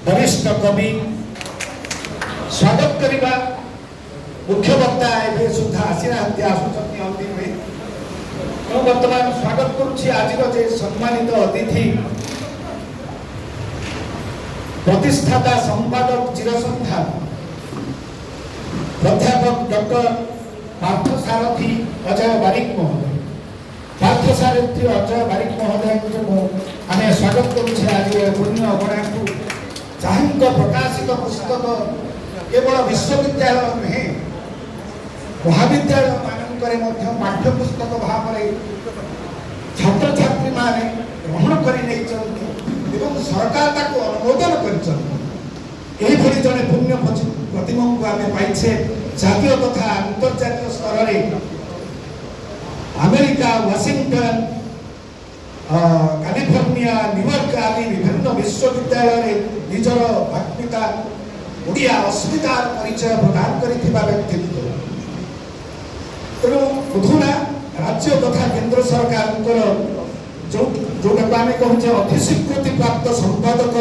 वरिष्ठ कवि स्वागत करवा मुख्य वक्ता ए सुधा आसी ना आसुचंती अंतिम में मैं वर्तमान स्वागत करुछि आज जे सम्मानित अतिथि प्रतिष्ठाता संपादक चिरसंधा प्राध्यापक डॉक्टर पार्थसारथी अजय बारिक महोदय पार्थसारथी अजय बारिक महोदय को आम स्वागत करुछे आज पुण्य अगणा को जहाँ प्रकाशित पुस्तक केवल विश्वविद्यालय नुहे महाविद्यालय मानक पाठ्यपुस्तक भाव छात्र छात्री माने ग्रहण कर सरकार ताको अनुमोदन कर जड़े पुण्य प्रतिमा को आम पाइछे जातीय तथा अंतर्जातीय स्तर में अमेरिका वाशिंगटन कैलिफोर्निया न्यूयॉर्क आदि विभिन्न विश्वविद्यालय निजर आत्मिका ओडिया अस्मितार परिचय प्रदान करिथिबा व्यक्तित्व तेणु बुधुना राज्य तथा केंद्र सरकार जो आम कहूँ अधिस्वीकृति प्राप्त संपादक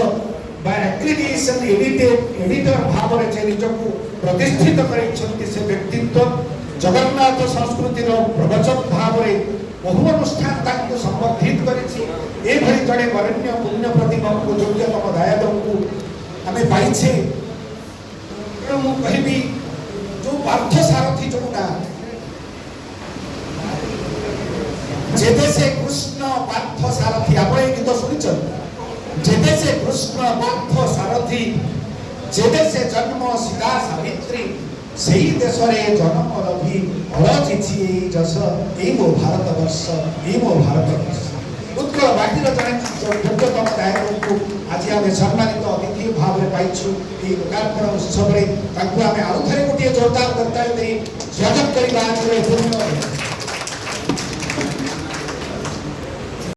एक्रिडिएशन एडिटर भाव में निजक प्रतिष्ठित कर व्यक्तित्व जगन्नाथ संस्कृतिर प्रवचक भाव में बहु अनुष्ठान संबोधित करी जड़े वरेण्य पुण्य प्रतिमा को योग्यतम दायक को आम पाइछे कहि जो पार्थसारथी जो ना जेदे से कृष्ण पार्थसारथी आप गीत शुणी जेदे से कृष्ण पार्थसारथी जेदे से जन्म सीता सावित्री से ही देश में जन्म रवि अड़चिछि जस ये मो भारत वर्ष ये मो भारत वर्ष उत्कल बाटीर जड़े योग्यतम दायक को आज आम सम्मानित अतिथि भाव में पाइछु लोकार्पण उत्सव में आउ थे गोटे जोरदार करताली स्वागत करवा।